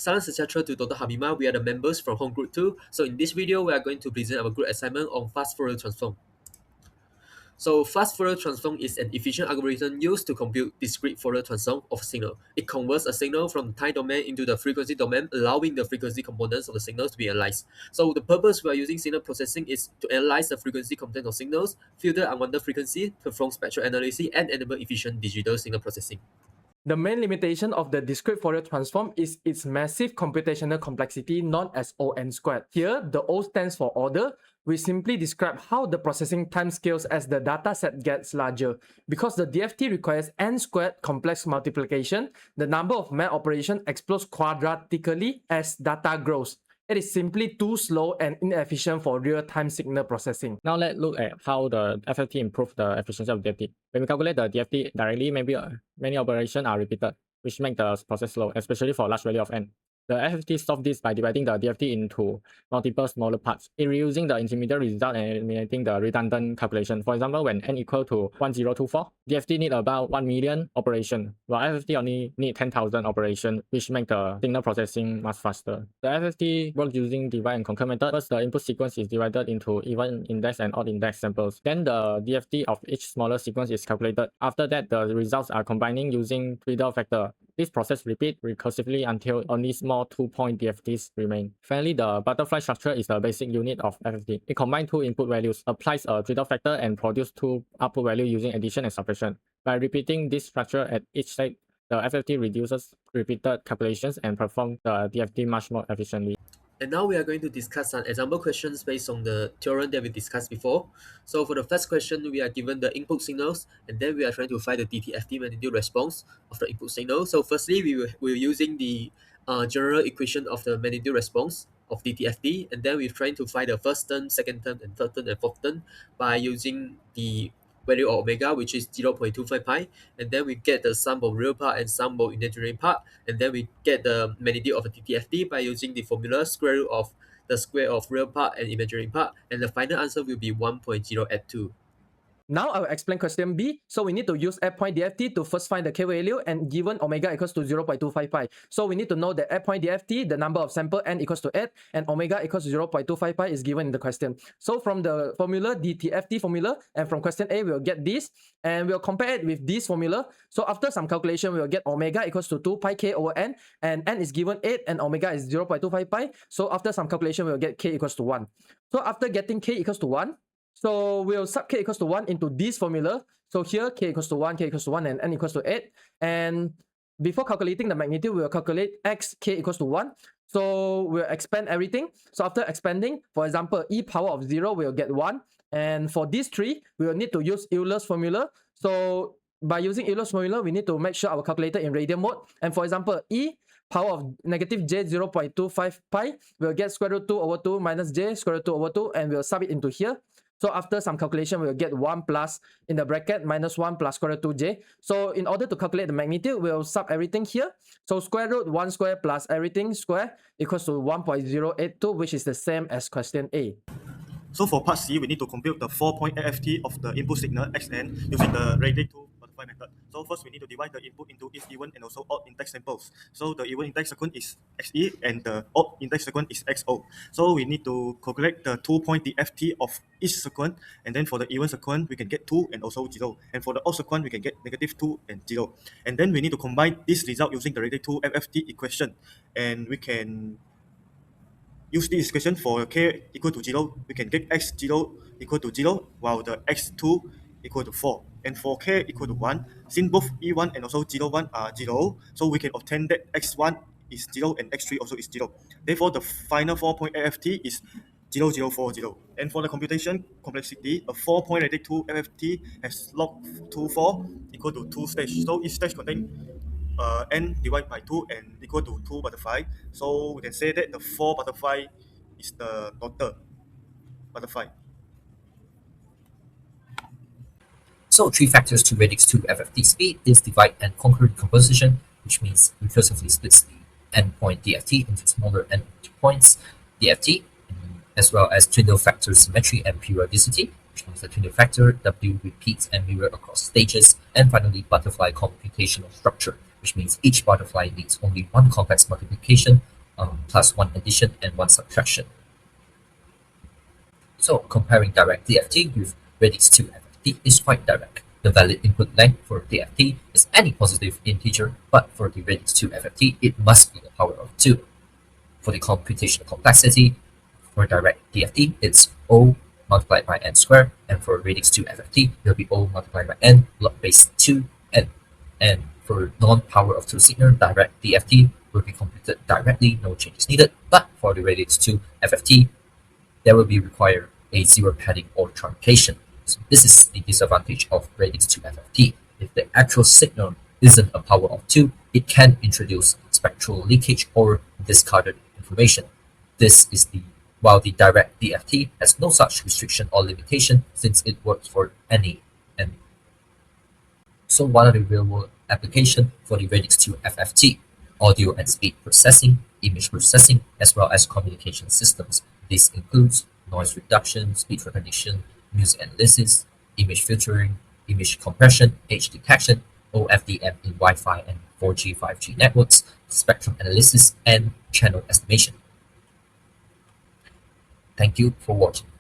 Salam sejahtera to Dr. Habima. We are the members from Home Group 2. So in this video, we are going to present our group assignment on fast Fourier transform. So fast Fourier transform is an efficient algorithm used to compute discrete Fourier transform of a signal. It converts a signal from the time domain into the frequency domain, allowing the frequency components of the signals to be analyzed. So the purpose we are using signal processing is to analyze the frequency content of signals, filter unwanted frequency, perform spectral analysis, and enable efficient digital signal processing. The main limitation of the discrete Fourier transform is its massive computational complexity known as O(n)². Here, the O stands for order. We simply describe how the processing time scales as the dataset gets larger. Because the DFT requires n² complex multiplication, the number of math operations explodes quadratically as data grows. It is simply too slow and inefficient for real-time signal processing. Now let's look at how the FFT improves the efficiency of DFT. When we calculate the DFT directly, many operations are repeated, which make the process slow, especially for large value of n. The FFT solves this by dividing the DFT into multiple smaller parts, reusing the intermediate result and eliminating the redundant calculation. For example, when n equal to 1024, DFT need about 1 million operation, while FFT only need 10,000 operation, which make the signal processing much faster. The FFT works using divide and conquer method. First, the input sequence is divided into even index and odd index samples. Then the DFT of each smaller sequence is calculated. After that, the results are combining using Twiddle factor. This process repeats recursively until only small 2-point DFTs remain. Finally, the butterfly structure is the basic unit of FFT. It combines two input values, applies a Twiddle factor, and produces two output values using addition and subtraction. By repeating this structure at each stage, the FFT reduces repeated calculations and performs the DFT much more efficiently. And now we are going to discuss some example questions based on the theorem that we discussed before. So for the first question, we are given the input signals, and then we are trying to find the DTFT magnitude response of the input signal. So firstly, we're using the general equation of the magnitude response of DTFT, and then we're trying to find the first term, second term, and third term, and fourth term by using the value of omega, which is 0.25 pi, and then we get the sum of real part and sum of imaginary part, and then we get the magnitude of the DTFT by using the formula square root of the square of real part and imaginary part, and the final answer will be 1.082. Now I will explain question B. So we need to use at point DFT to first find the K value, and given omega equals to 0.25 pi. So we need to know that at point DFT, the number of sample n equals to 8, and omega equals to 0.25 pi is given in the question. So from the formula, DTFT formula, and from question A, we'll get this, and we'll compare it with this formula. So after some calculation, we'll get omega equals to 2 pi k over n, and n is given 8, and omega is 0.25 pi. So after some calculation, we'll get k equals to 1. So after getting k equals to 1, so we'll sub k equals to 1 into this formula. So here k equals to 1, k equals to 1, and n equals to 8. And before calculating the magnitude, we'll calculate x k equals to 1. So we'll expand everything. So after expanding, for example, e power of 0 will get 1. And for these three, we will need to use Euler's formula. So by using Euler's formula, we need to make sure our calculator in radian mode. And for example, e power of negative j 0.25 pi, we'll get square root 2 over 2 minus j square root 2 over 2, and we'll sub it into here. So after some calculation, we'll get 1 plus in the bracket minus 1 plus square root 2j. So in order to calculate the magnitude, we'll sub everything here. So square root 1 square plus everything square equals to 1.082, which is the same as question A. So for part C, we need to compute the 4-point AFT of the input signal xn using the radiate 2 butterfly method. So first we need to divide the input into its even and also odd index samples. So the even index sequence is xe and the odd index sequence is xo. So we need to calculate the 2-point DFT of each sequence, and then for the even sequence we can get 2 and also 0, and for the odd sequence we can get negative 2 and 0. And then we need to combine this result using the radiate 2 FFT equation, and we can use this equation for k equal to 0, we can get x0 equal to 0, while the x2 equal to 4. And for k equal to 1, since both e1 and also 0, 1 are 0, so we can obtain that x1 is 0 and x3 also is 0. Therefore, the final 4-point AFT is 0040. And for the computation complexity, a 4-point radiate 2 FFT has log 24 equal to 2 stages. So each stage contains n divided by 2 and equal to 2 butterfly. So we can say that the 4 butterfly is the total butterfly. So 3 factors to radix 2 FFT speed is divide and conquer decomposition, which means recursively splits the endpoint DFT into smaller n points DFT, as well as Twiddle factor symmetry and periodicity, which means the Twiddle factor W repeats and mirror across stages, and finally butterfly computational structure, which means each butterfly needs only one complex multiplication plus one addition and one subtraction. So comparing direct DFT with radix 2 FFT is quite direct. The valid input length for DFT is any positive integer, but for the radix 2 FFT, it must be the power of 2. For the computational complexity, for direct DFT, it's O multiplied by n squared, and for radix 2 FFT, it will be O multiplied by n log base 2n. And for non-power of 2 signal direct DFT will be computed directly, no changes needed. But for the radix 2 FFT, there will be required a zero padding or truncation. So this is the disadvantage of radix 2 FFT. If the actual signal isn't a power of 2, it can introduce spectral leakage or discarded information. This is while the direct DFT has no such restriction or limitation since it works for any n. So what are the real-world applications for the radix 2 FFT? Audio and speech processing, image processing, as well as communication systems. This includes noise reduction, speech recognition, music analysis, image filtering, image compression, edge detection, OFDM in Wi-Fi and 4G, 5G networks, spectrum analysis, and channel estimation. Thank you for watching.